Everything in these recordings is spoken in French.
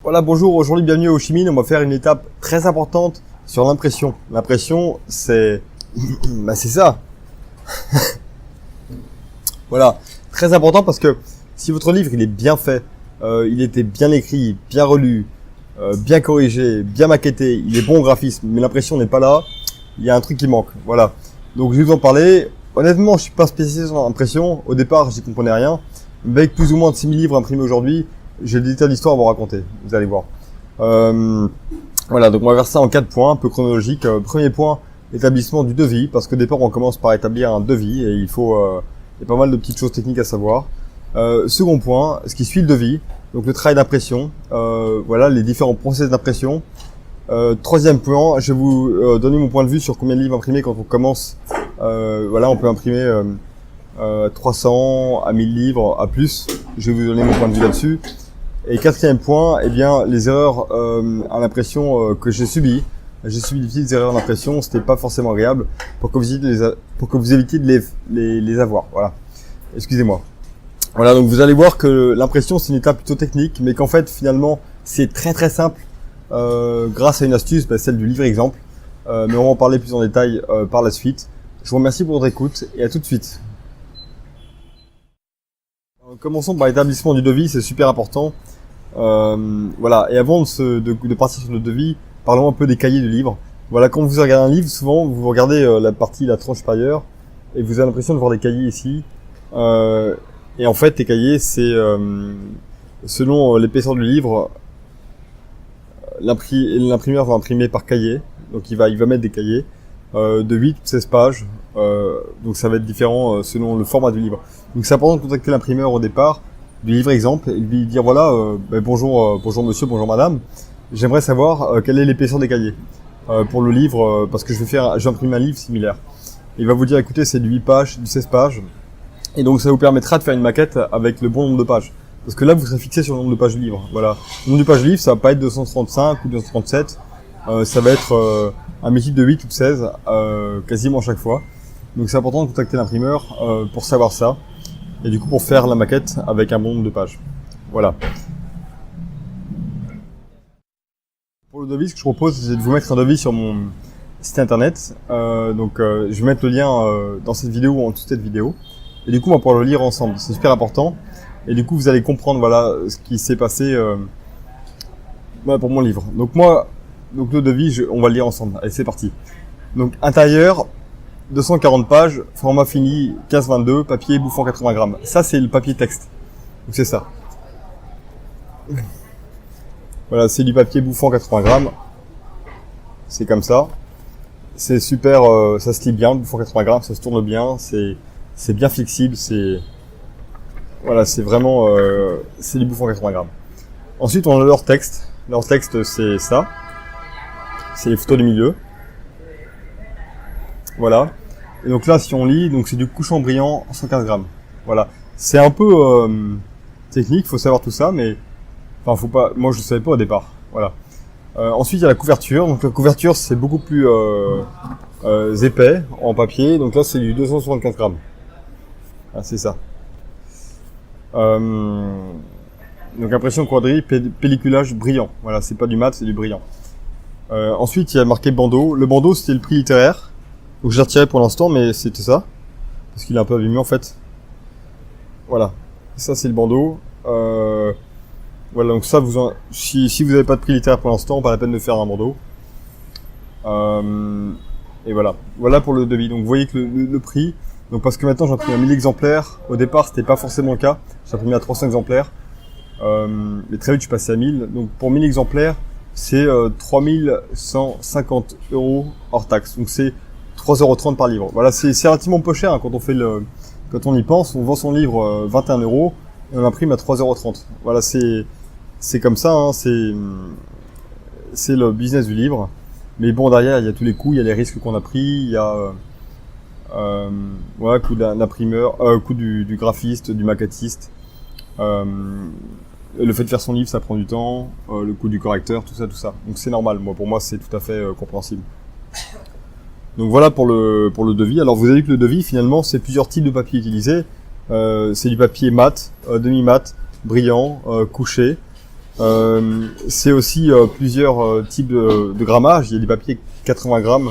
Voilà, bonjour, aujourd'hui bienvenue au Chimine. On va faire une étape très importante sur l'impression. L'impression, c'est c'est ça. Voilà, très important parce que si votre livre il est bien fait, il était bien écrit, bien relu, bien corrigé, bien maquetté, il est bon au graphisme, mais l'impression n'est pas là, il y a un truc qui manque. Voilà. Donc je vais vous en parler. Honnêtement, je suis pas spécialisé sur l'impression. Au départ, j'y comprenais rien. Mais avec plus ou moins de 6000 livres imprimés aujourd'hui, j'ai des tas d'histoires à vous raconter. Vous allez voir. Voilà, donc on va faire ça en 4 points, un peu chronologique. Premier point, établissement du devis, parce qu'au départ, on commence par établir un devis et il y a pas mal de petites choses techniques à savoir. Second point, ce qui suit le devis, donc le travail d'impression, voilà, les différents process d'impression. Troisième point, je vais vous donner mon point de vue sur combien de livres imprimer quand on commence. Voilà, on peut imprimer 300 à 1000 livres à plus. Je vais vous donner mon point de vue là-dessus. Et quatrième point, eh bien, les erreurs à l'impression que j'ai subies. J'ai subi des petites erreurs d'impression, c'était pas forcément agréable pour que vous évitiez de les avoir. Voilà. Excusez-moi. Voilà, donc vous allez voir que l'impression c'est une étape plutôt technique, mais qu'en fait finalement c'est très très simple grâce à une astuce, celle du livre exemple. Mais on va en parler plus en détail par la suite. Je vous remercie pour votre écoute et à tout de suite. Commençons par l'établissement du devis, c'est super important. Voilà, et avant de partir sur le devis, parlons un peu des cahiers du livre. Voilà, quand vous regardez un livre, souvent vous regardez la tranche supérieure et vous avez l'impression de voir des cahiers ici. Et en fait, les cahiers, c'est selon l'épaisseur du livre, l'imprimeur va imprimer par cahier. Donc il va mettre des cahiers de 8 ou 16 pages. Donc ça va être différent selon le format du livre. Donc c'est important de contacter l'imprimeur au départ du livre exemple et lui dire voilà, bonjour monsieur, bonjour madame. J'aimerais savoir quelle est l'épaisseur des cahiers pour le livre parce que je vais imprimer un livre similaire. Il va vous dire écoutez c'est du 8 pages, du 16 pages. Et donc ça vous permettra de faire une maquette avec le bon nombre de pages. Parce que là vous serez fixé sur le nombre de pages du livre. Voilà. Le nombre de pages du livre ça va pas être 235 ou 237. Ça va être un multiple de 8 ou de 16 quasiment chaque fois. Donc c'est important de contacter l'imprimeur pour savoir ça. Et du coup pour faire la maquette avec un bon nombre de pages. Voilà. Pour le devis, ce que je propose c'est de vous mettre un devis sur mon site internet. Je vais mettre le lien dans cette vidéo ou en dessous de cette vidéo. Et du coup on va pouvoir le lire ensemble. C'est super important. Et du coup vous allez comprendre voilà ce qui s'est passé pour mon livre. Donc le devis, on va le lire ensemble. Allez c'est parti. Donc intérieur 240 pages, format fini 15-22, papier bouffant 80 grammes. Ça, c'est le papier texte. Donc, c'est ça. Voilà, c'est du papier bouffant 80 grammes. C'est comme ça. C'est super, ça se lit bien, le bouffant 80 grammes, ça se tourne bien, c'est bien flexible, voilà, c'est vraiment, c'est du bouffant 80 grammes. Ensuite, on a leur texte. Leur texte, c'est ça. C'est les photos du milieu. Voilà. Et donc là, si on lit, donc c'est du couchant brillant 115 grammes. Voilà. C'est un peu technique, faut savoir tout ça, mais enfin, faut pas. Moi, je ne savais pas au départ. Voilà. Ensuite, il y a la couverture. Donc la couverture, c'est beaucoup plus épais en papier. Donc là, c'est du 275 grammes. Ah, c'est ça. Donc impression quadrille, pelliculage brillant. Voilà, c'est pas du mat, c'est du brillant. Ensuite, il y a marqué bandeau. Le bandeau, c'était le prix littéraire. Donc je l'ai retiré pour l'instant, mais c'était ça. Parce qu'il est un peu abîmé en fait. Voilà. Ça c'est le bandeau. Voilà, donc ça, si vous n'avez pas de prix littéraire pour l'instant, pas la peine de faire un bandeau. Et voilà. Voilà pour le devis. Donc vous voyez que le prix. Donc parce que maintenant j'imprime à 1000 exemplaires. Au départ c'était pas forcément le cas. J'imprimais à 300 exemplaires. Mais très vite je suis passé à 1000. Donc pour 1000 exemplaires, c'est 3150 € hors taxe. Donc c'est 3,30 € par livre. Voilà, c'est relativement peu cher hein, quand on y pense. On vend son livre 21 € et on imprime à 3,30 €. Voilà, c'est comme ça. Hein, c'est le business du livre. Mais bon, derrière, il y a tous les coûts, il y a les risques qu'on a pris, il y a voilà, coût d'un imprimeur, coût du graphiste, du maquettiste. Le fait de faire son livre, ça prend du temps. Le coût du correcteur, tout ça. Donc c'est normal. Pour moi, c'est tout à fait compréhensible. Donc voilà pour le devis. Alors vous avez vu que le devis finalement c'est plusieurs types de papier utilisés. C'est du papier mat, demi-mat, brillant, couché. C'est aussi plusieurs types de grammage. Il y a des papiers 80 grammes,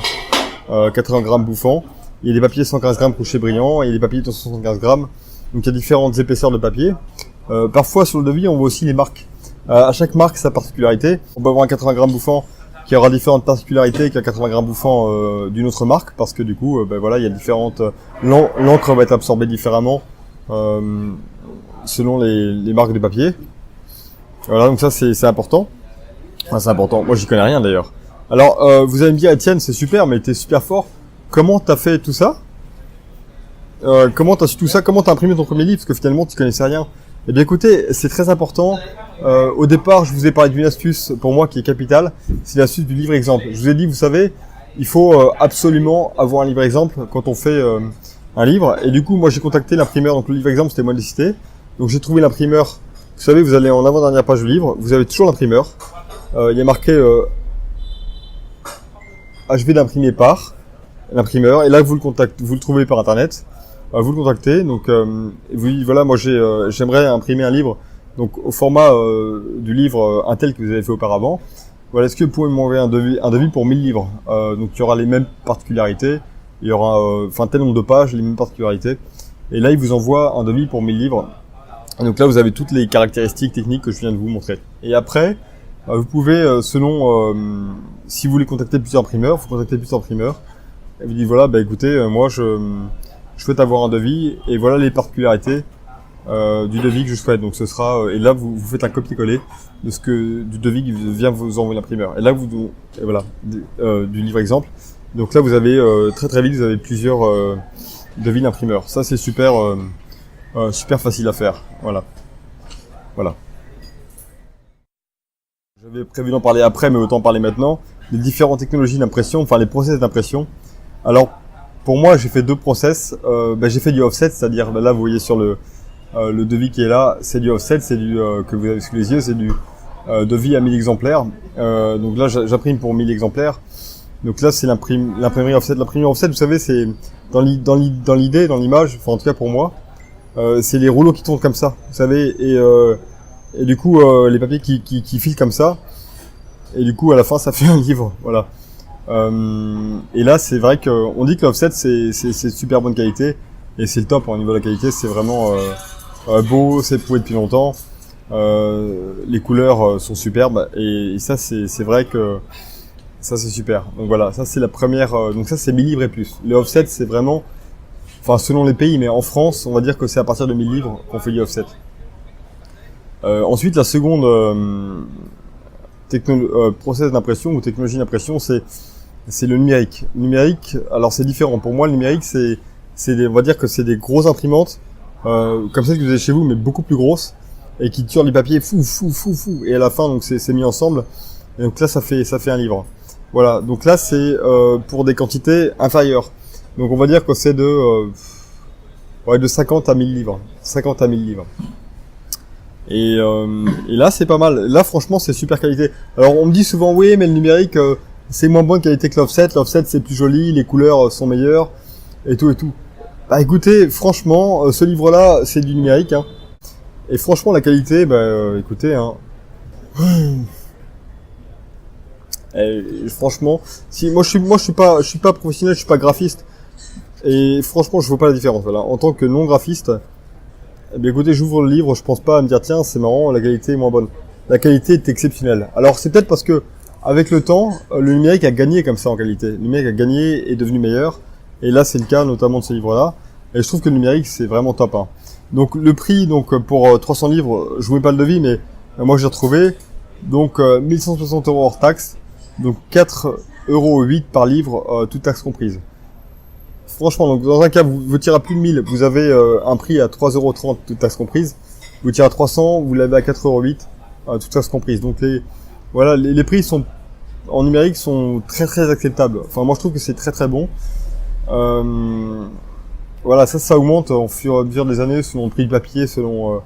80 grammes bouffant. Il y a des papiers 115 grammes couché brillant. Et il y a des papiers de 175 grammes. Donc il y a différentes épaisseurs de papier. Parfois sur le devis, on voit aussi les marques. À chaque marque, sa particularité. On peut avoir un 80 grammes bouffant qui aura différentes particularités qu'un 80 grammes bouffant d'une autre marque, parce que du coup, voilà, il y a différentes. L'encre va être absorbée différemment selon les marques de papier. Voilà, donc ça c'est important. Enfin, c'est important. Moi, j'y connais rien d'ailleurs. Alors, vous allez me dire, Étienne, c'est super, mais t'es super fort. Comment t'as fait tout ça? Comment t'as su tout ça? Comment t'as imprimé ton premier livre? Parce que finalement, tu connaissais rien. Eh bien, écoutez, c'est très important. Au départ, je vous ai parlé d'une astuce pour moi qui est capitale. C'est l'astuce du livre exemple. Je vous ai dit, vous savez, il faut absolument avoir un livre exemple quand on fait un livre. Et du coup, moi, j'ai contacté l'imprimeur. Donc, le livre exemple, c'était moi de citer. Donc, j'ai trouvé l'imprimeur. Vous savez, vous allez en avant-dernière page du livre. Vous avez toujours l'imprimeur. Il y a marqué achevé d'imprimer par l'imprimeur. Et là, vous le trouvez par internet. Vous le contactez. Donc, voilà, moi, j'aimerais imprimer un livre. Donc, au format du livre un tel que vous avez fait auparavant. Voilà, est-ce que vous pouvez m'envoyer un devis pour 1000 livres? Donc, il y aura les mêmes particularités. Il y aura, tel nombre de pages, les mêmes particularités. Et là, il vous envoie un devis pour 1000 livres. Et donc là, vous avez toutes les caractéristiques techniques que je viens de vous montrer. Et après, vous pouvez, si vous voulez contacter plusieurs imprimeurs, vous contactez plusieurs imprimeurs. Et vous dites, voilà, écoutez, moi, je souhaite avoir un devis. Et voilà les particularités du devis que je souhaite. Donc ce sera, et là, vous faites un copier-coller du devis qui vient vous envoyer l'imprimeur. Et là, du livre exemple. Donc là, vous avez, très très vite, vous avez plusieurs devis d'imprimeur. Ça, c'est super facile à faire. Voilà. J'avais prévu d'en parler après, mais autant en parler maintenant. Les différentes technologies d'impression, enfin les process d'impression. Alors, pour moi, j'ai fait 2 process. J'ai fait du offset, c'est-à-dire, là, vous voyez sur le devis qui est là, c'est du offset, c'est du que vous avez sous les yeux, c'est du devis à 1000 exemplaires. Donc là, j'imprime pour 1000 exemplaires. Donc là, c'est l'imprimerie offset. L'imprimerie offset, vous savez, c'est dans l'idée, dans l'image, enfin en tout cas pour moi. C'est les rouleaux qui tournent comme ça, vous savez, et du coup les papiers qui filent comme ça, et du coup à la fin ça fait un livre, voilà. Et là c'est vrai qu'on dit que l'offset c'est super bonne qualité, et c'est le top au niveau de la qualité, c'est vraiment beau, c'est prouvé depuis longtemps, les couleurs sont superbes, et ça c'est vrai que ça c'est super. Donc voilà, ça c'est la première, donc ça c'est 1000 livres et plus. Le offset c'est vraiment, enfin, selon les pays, mais en France, on va dire que c'est à partir de 1000 livres qu'on fait du offset. Ensuite, la seconde process d'impression ou technologie d'impression, c'est le numérique. Le numérique, alors c'est différent. Pour moi, le numérique, on va dire que c'est des grosses imprimantes, comme celles que vous avez chez vous, mais beaucoup plus grosses, et qui tirent du papier fou. Et à la fin, donc c'est mis ensemble. Et donc là, ça fait un livre. Voilà. Donc là, c'est pour des quantités inférieures. Donc on va dire que c'est de 50 à 1000 livres. 50 à 1000 livres. Et là, c'est pas mal. Là, franchement, c'est super qualité. Alors, on me dit souvent, oui, mais le numérique, c'est moins bonne qualité que l'offset. L'offset, c'est plus joli, les couleurs sont meilleures, et tout. Bah, écoutez, franchement, ce livre-là, c'est du numérique, hein. Et franchement, la qualité, écoutez, hein. Et, franchement, moi, je suis pas professionnel, je suis pas graphiste. Et franchement, je vois pas la différence. Voilà. En tant que non graphiste, écoutez, j'ouvre le livre, je pense pas à me dire tiens, c'est marrant, la qualité est moins bonne. La qualité est exceptionnelle. Alors c'est peut-être parce que avec le temps, le numérique a gagné comme ça en qualité. Le numérique a gagné et est devenu meilleur. Et là, c'est le cas notamment de ce livre-là. Et je trouve que le numérique, c'est vraiment top, hein. Donc le prix, pour 300 livres, je vous mets pas le devis, mais moi j'ai retrouvé. Donc 1160 € hors taxe. Donc 4,08 € par livre, toute taxe comprise. Franchement, donc dans un cas, vous tirez à plus de 1000, vous avez un prix à 3,30 € toute taxe comprise. Vous tirez à 300, vous l'avez à 4,08 €, toute taxe comprise. Donc les prix sont en numérique sont très très acceptables. Enfin, moi je trouve que c'est très très bon. Voilà, ça augmente au fur et à mesure des années selon le prix du papier, selon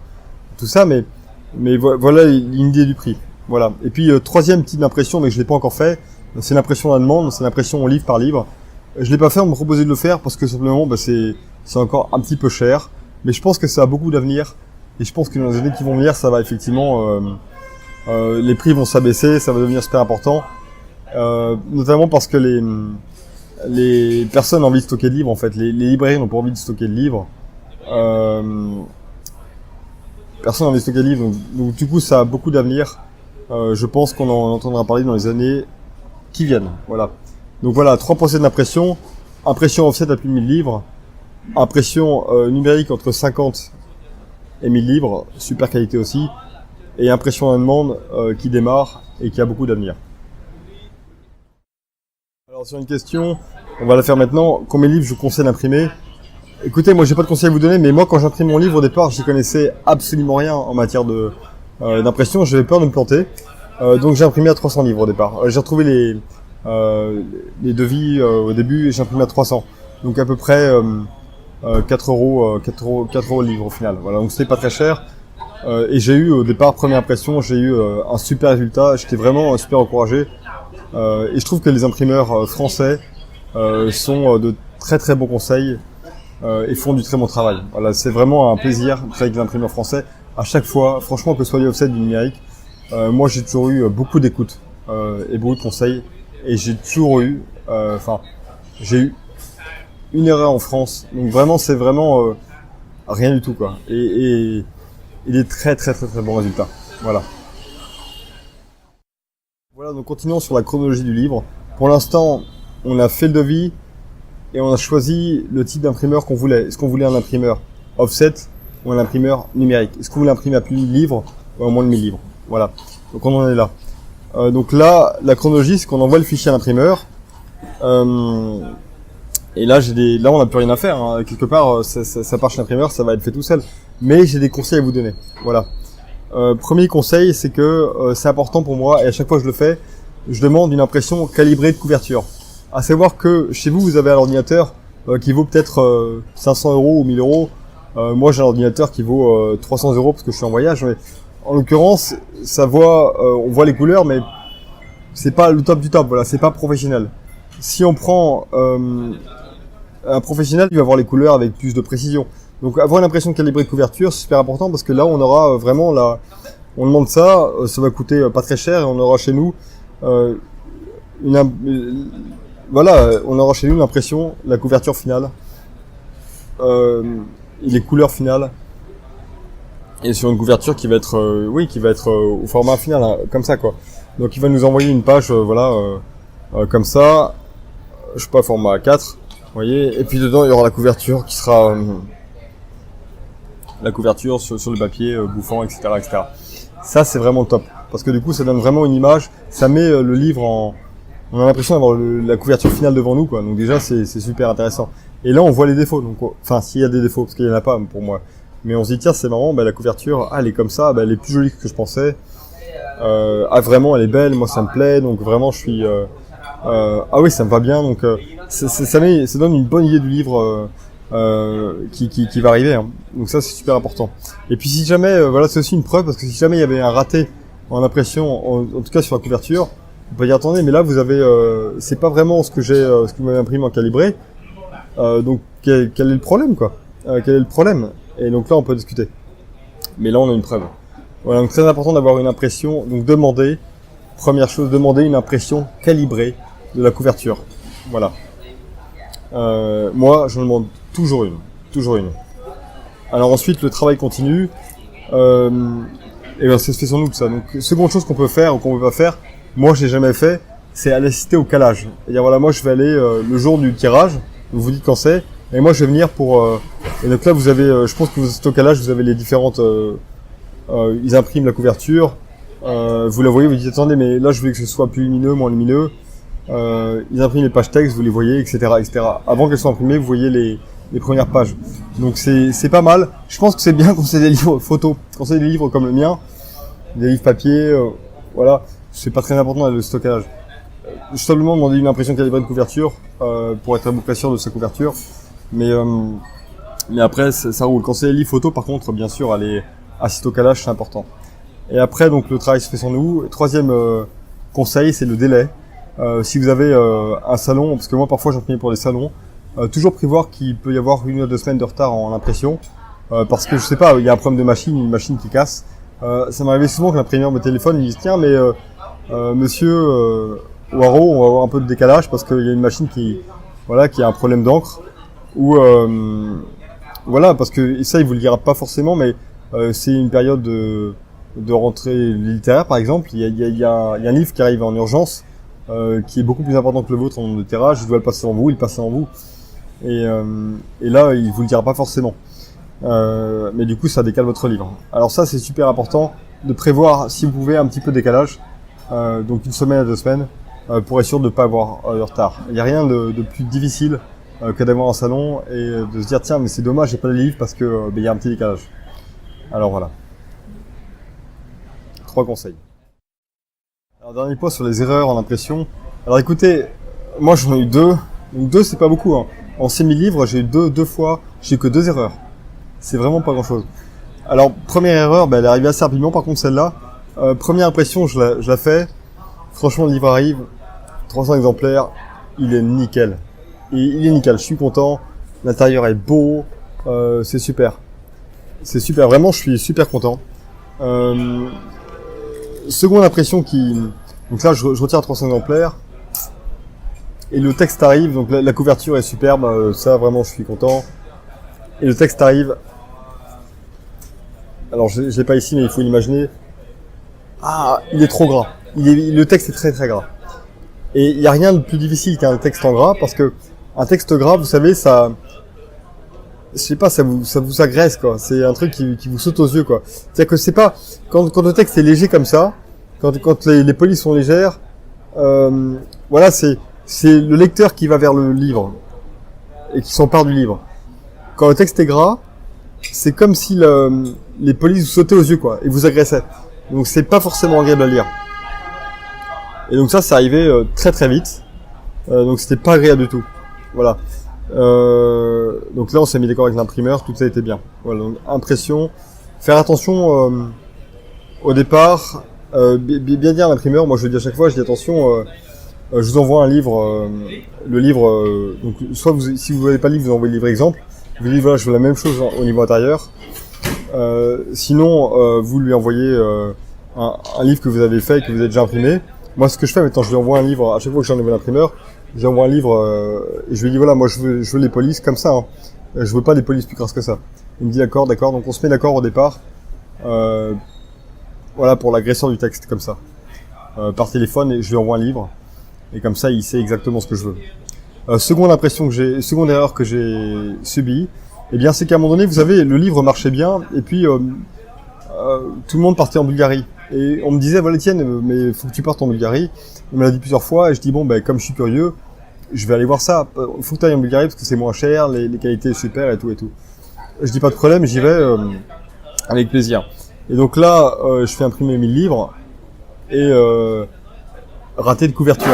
tout ça, mais voilà l'idée du prix. Voilà. Et puis troisième type d'impression, mais que je l'ai pas encore fait, c'est l'impression à la demande, c'est l'impression livre par livre. Je l'ai pas fait, on me proposait de le faire parce que simplement c'est encore un petit peu cher, mais je pense que ça a beaucoup d'avenir et je pense que dans les années qui vont venir, ça va effectivement Les prix vont s'abaisser, ça va devenir super important, notamment parce que les personnes ont envie de stocker de livres, en fait. Les librairies n'ont pas envie de stocker de livres. Personne n'a envie de stocker de livres, donc du coup ça a beaucoup d'avenir. Je pense qu'on en entendra parler dans les années qui viennent. Voilà. Donc voilà, 3 procédés d'impression. Impression offset à plus de 1000 livres. Impression numérique entre 50 et 1000 livres, super qualité aussi. Et impression à la demande qui démarre et qui a beaucoup d'avenir. Alors sur une question, on va la faire maintenant. Combien de livres je vous conseille d'imprimer? Écoutez, moi j'ai pas de conseil à vous donner, mais moi quand j'imprime mon livre au départ, j'y connaissais absolument rien en matière d'impression. J'avais peur de me planter, donc j'ai imprimé à 300 livres au départ. J'ai retrouvé les devis au début et j'ai imprimé à 300, donc à peu près 4 euros le livre au final. Voilà, donc c'était pas très cher. Et j'ai eu au départ, première impression, j'ai eu un super résultat. J'étais vraiment super encouragé. Et je trouve que les imprimeurs français sont de très très bons conseils. Et font du très bon travail. Voilà, c'est vraiment un plaisir de travailler avec les imprimeurs français. À chaque fois, franchement, que ce soit du offset, du numérique, moi j'ai toujours eu beaucoup d'écoute et beaucoup de conseils. Et j'ai toujours eu, j'ai eu une erreur en France. Donc vraiment, c'est vraiment rien du tout, quoi. Et des très très très très bons résultats. Voilà. Voilà, donc continuons sur la chronologie du livre. Pour l'instant, on a fait le devis. Et on a choisi le type d'imprimeur qu'on voulait. Est-ce qu'on voulait un imprimeur offset ou un imprimeur numérique? Est-ce qu'on voulait imprimer à plus de 1000 livres ou à moins de 1000 livres? Voilà. Donc on en est là. Donc là, la chronologie, c'est qu'on envoie le fichier à l'imprimeur. Et là, là, on n'a plus rien à faire. Hein. Quelque part, ça part chez l'imprimeur, ça va être fait tout seul. Mais j'ai des conseils à vous donner. Voilà. Premier conseil, c'est que c'est important pour moi, et à chaque fois que je le fais, je demande une impression calibrée de couverture. À savoir que chez vous, vous avez un ordinateur qui vaut peut-être 500 euros ou 1000 euros. Moi, j'ai un ordinateur qui vaut 300 euros parce que je suis en voyage. Mais en l'occurrence, on voit les couleurs, mais c'est pas le top du top. Voilà, c'est pas professionnel. Si on prend un professionnel, il va voir les couleurs avec plus de précision. Donc, avoir une impression calibrée de couverture, c'est super important parce que là, on aura vraiment on demande ça, ça va coûter pas très cher et on aura chez nous on aura chez nous l'impression, la couverture finale, les couleurs finales, et sur une couverture qui va être, au format final, hein, comme ça quoi. Donc il va nous envoyer une page, comme ça, je sais pas, format A4, vous voyez, et puis dedans il y aura la couverture qui sera, la couverture sur le papier, bouffant, etc., etc. Ça c'est vraiment top, parce que du coup ça donne vraiment une image, ça met le livre on a l'impression d'avoir la couverture finale devant nous, quoi. Donc déjà, c'est super intéressant. Et là, on voit les défauts. Donc, enfin, s'il y a des défauts, parce qu'il y en a pas pour moi. Mais on se dit, tiens, c'est marrant, la couverture, elle est comme ça, elle est plus jolie que je pensais. Vraiment, elle est belle, moi ça me plaît. Donc vraiment, je suis, ah oui, ça me va bien. Donc, ça donne une bonne idée du livre qui va arriver. Hein. Donc ça, c'est super important. Et puis si jamais, c'est aussi une preuve, parce que si jamais il y avait un raté en impression, en tout cas sur la couverture, on peut dire attendez, mais là vous avez, c'est pas vraiment ce que vous m'avez imprimé en calibré. Donc quel est le problème quoi? Quel est le problème? Et donc là on peut discuter. Mais là on a une preuve. Voilà, donc très important d'avoir une impression. Donc première chose, demander une impression calibrée de la couverture. Voilà. Moi je demande toujours une. Alors ensuite le travail continue. Et ben c'est fait sans nous tout ça. Donc seconde chose qu'on peut faire ou qu'on peut pas faire. Moi, je l'ai jamais fait, c'est aller assister au calage. C'est-à-dire, voilà, moi, je vais aller le jour du tirage, vous vous dites quand c'est, et moi, je vais venir pour... et donc là, vous avez, je pense que vous êtes au calage, vous avez les différentes... ils impriment la couverture, vous la voyez, vous dites, attendez, mais là, je voulais que ce soit plus lumineux, moins lumineux. Ils impriment les pages texte, vous les voyez, etc., etc. Avant qu'elles soient imprimées, vous voyez les premières pages. Donc, c'est pas mal. Je pense que c'est bien quand c'est des livres photos, quand c'est des livres comme le mien, des livres papier, voilà. C'est pas très important le stockage. Je simplement demander une impression calibrée de couverture pour être à peu près sûr de sa couverture. Mais après ça roule. Quand c'est les livres photos par contre, bien sûr, aller assister au calage, c'est important. Et après donc le travail se fait sans nous. Troisième conseil, c'est le délai. Si vous avez un salon, parce que moi parfois j'imprime pour des salons, toujours prévoir qu'il peut y avoir 1 ou 2 semaines de retard en impression, parce que je sais pas, il y a un problème de machine, une machine qui casse. Ça m'arrivait souvent que l'imprimeur me téléphone, il me dit tiens mais monsieur Waro, on va avoir un peu de décalage parce qu'il y a une machine qui a un problème d'encre ou voilà parce que ça il vous le dira pas forcément mais c'est une période de rentrée littéraire par exemple. Il y a un livre qui arrive en urgence qui est beaucoup plus important que le vôtre en nombre de tirage. Je dois le passer en vous, il passe en vous et là il vous le dira pas forcément. Mais du coup ça décale votre livre. Alors ça c'est super important de prévoir si vous pouvez un petit peu de décalage, donc 1 semaine à 2 semaines, pour être sûr de ne pas avoir de retard. Il n'y a rien de plus difficile que d'avoir un salon et de se dire tiens mais c'est dommage j'ai pas les livres parce que il y a un petit décalage. Alors voilà. 3 conseils. Alors dernier point sur les erreurs en impression. Alors écoutez, moi j'en ai eu 2. Donc 2 c'est pas beaucoup. Hein. En 6000 livres j'ai eu deux fois, j'ai eu que 2 erreurs. C'est vraiment pas grand chose. Alors première erreur, elle est arrivée assez rapidement par contre celle-là. Première impression je la fais. Franchement le livre arrive, 300 exemplaires, il est nickel. Et il est nickel, je suis content, l'intérieur est beau, c'est super. C'est super, vraiment je suis super content. Seconde impression donc là je retire 300 exemplaires. Et le texte arrive, donc la couverture est superbe, ça vraiment je suis content. Et le texte arrive. Alors je l'ai pas ici mais il faut l'imaginer. Ah, il est trop gras. Le texte est très très gras. Et il n'y a rien de plus difficile qu'un texte en gras parce que un texte gras, vous savez, ça, je sais pas, ça vous agresse quoi. C'est un truc qui vous saute aux yeux quoi. C'est-à-dire que c'est pas quand le texte est léger comme ça, quand les polices sont légères, voilà, c'est le lecteur qui va vers le livre et qui s'empare du livre. Quand le texte est gras, c'est comme si les polices vous sautaient aux yeux quoi et vous agressaient. Donc c'est pas forcément agréable à lire. Et donc ça arrivé très très vite. Donc c'était pas agréable du tout. Voilà. Donc là on s'est mis d'accord avec l'imprimeur, tout ça était bien. Voilà, donc impression. Faire attention au départ, bien dire à l'imprimeur, moi je le dis à chaque fois, je dis attention, je vous envoie un livre, le livre, donc soit si vous n'avez pas le livre, vous envoyez le livre exemple, vous dites voilà je veux la même chose au niveau intérieur, sinon vous lui envoyez un livre que vous avez fait et que vous avez déjà imprimé. Moi ce que je fais maintenant, je lui envoie un livre, à chaque fois que j'envoie l'imprimeur, je lui envoie un livre et je lui dis voilà moi je veux les polices comme ça, hein. Je veux pas des polices plus grasses que ça. Il me dit d'accord, donc on se met d'accord au départ. Voilà pour l'agresseur du texte comme ça, par téléphone et je lui envoie un livre et comme ça il sait exactement ce que je veux. Seconde erreur que j'ai subie, eh bien c'est qu'à un moment donné vous savez le livre marchait bien et puis tout le monde partait en Bulgarie et on me disait voilà Étienne mais faut que tu partes en Bulgarie. On me l'a dit plusieurs fois et je dis bon ben comme je suis curieux je vais aller voir ça. Faut que tu ailles en Bulgarie parce que c'est moins cher, les qualités super et tout. Je dis pas de problème, j'y vais avec plaisir. Et donc là, je fais imprimer 1000 livres et raté de couverture.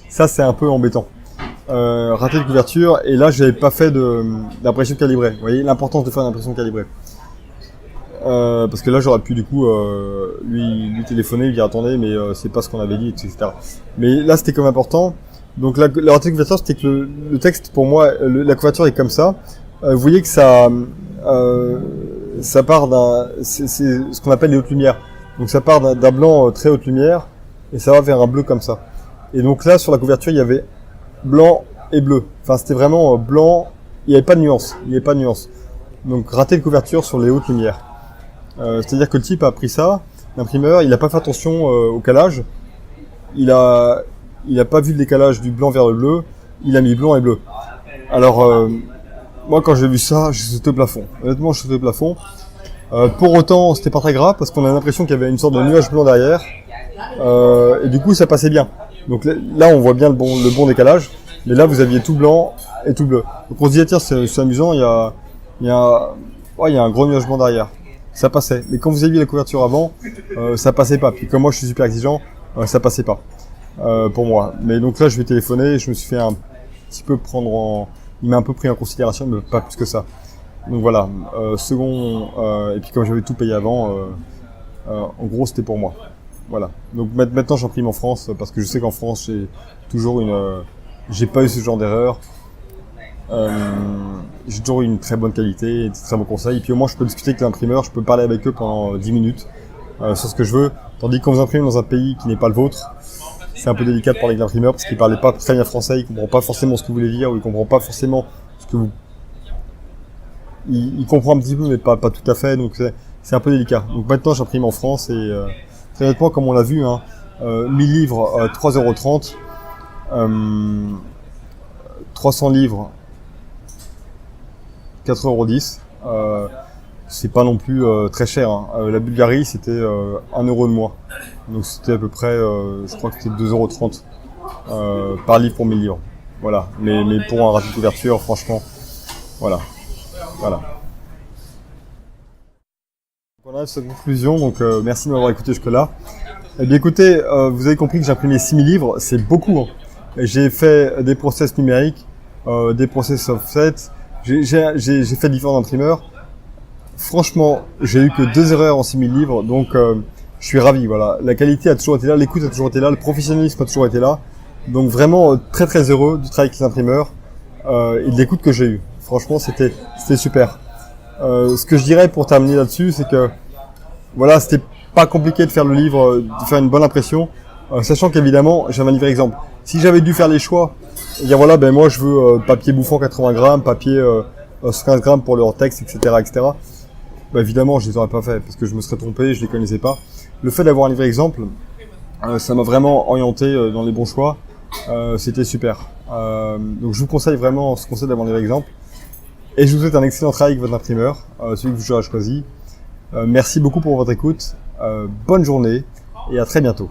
Ça c'est un peu embêtant. Raté de couverture et là j'avais pas fait d'impression calibrée. Vous voyez l'importance de faire une impression calibrée. Parce que là j'aurais pu du coup lui téléphoner, lui dire attendez mais c'est pas ce qu'on avait dit, etc. Mais là c'était comme important. Donc le raté de couverture c'était que le texte pour moi, la couverture est comme ça. Vous voyez que ça part c'est ce qu'on appelle les hautes lumières. Donc ça part d'un blanc très haute lumière et ça va vers un bleu comme ça. Et donc là sur la couverture il y avait blanc et bleu. Enfin c'était vraiment blanc, il n'y avait pas de nuance. Donc raté de couverture sur les hautes lumières. C'est-à-dire que le type a pris ça, l'imprimeur, il n'a pas fait attention au calage, il a pas vu le décalage du blanc vers le bleu, il a mis blanc et bleu. Alors moi quand j'ai vu ça, j'ai sauté au plafond. Honnêtement, je sautais au plafond. Pour autant, c'était pas très grave parce qu'on a l'impression qu'il y avait une sorte de nuage blanc derrière, et du coup ça passait bien. Donc là on voit bien le bon décalage, mais là vous aviez tout blanc et tout bleu. Donc on se dit tiens c'est amusant, il y a un gros nuage blanc derrière. Ça passait. Mais quand vous aviez la couverture avant, ça passait pas. Puis comme moi je suis super exigeant, ça passait pas pour moi. Mais donc là je vais téléphoner, je me suis fait un petit peu il m'a un peu pris en considération, mais pas plus que ça. Donc voilà. Et puis comme j'avais tout payé avant, en gros c'était pour moi. Voilà. Donc maintenant j'imprime en France parce que je sais qu'en France j'ai toujours j'ai pas eu ce genre d'erreur. J'ai toujours eu une très bonne qualité, des très bons conseils. Et puis au moins, je peux discuter avec l'imprimeur, je peux parler avec eux pendant 10 minutes sur ce que je veux. Tandis que quand vous imprimez dans un pays qui n'est pas le vôtre, c'est un peu délicat de parler avec l'imprimeur parce qu'il parlait pas très bien français, il comprend pas forcément ce que vous voulez dire, ou il comprend pas forcément ce que vous... Il comprend un petit peu, mais pas tout à fait, donc c'est un peu délicat. Donc maintenant, j'imprime en France et très honnêtement, comme on l'a vu, 1000 livres, 3,30 €, 300 livres, 4,10 €. C'est pas non plus très cher. La Bulgarie, c'était 1 € de moins. Donc c'était à peu près, je crois que c'était 2,30 € par livre pour 1000 livres. Voilà. Mais pour un ratio de couverture, franchement, voilà. Voilà cette conclusion. Donc merci de m'avoir écouté jusque-là. Eh bien écoutez, vous avez compris que j'ai imprimé 6000 livres, c'est beaucoup. J'ai fait des process numériques, des process offset. J'ai fait différents imprimeurs. Franchement, j'ai eu que 2 erreurs en 6000 livres, donc je suis ravi. Voilà, la qualité a toujours été là, l'écoute a toujours été là, le professionnalisme a toujours été là. Donc vraiment très très heureux du travail avec les imprimeurs et de l'écoute que j'ai eue. Franchement, c'était super. Ce que je dirais pour terminer là-dessus, c'est que voilà, c'était pas compliqué de faire le livre, de faire une bonne impression, sachant qu'évidemment j'avais un livre exemple. Si j'avais dû faire les choix, et dire voilà, ben moi je veux papier bouffant 80 grammes, papier 15 grammes pour le hors-texte, etc. Bah évidemment, je les aurais pas fait parce que je me serais trompé, je les connaissais pas. Le fait d'avoir un livre exemple, ça m'a vraiment orienté dans les bons choix. C'était super. Donc je vous conseille vraiment ce conseil d'avoir un livre exemple. Et je vous souhaite un excellent travail avec votre imprimeur, celui que vous aurez choisi. Merci beaucoup pour votre écoute. Bonne journée et à très bientôt.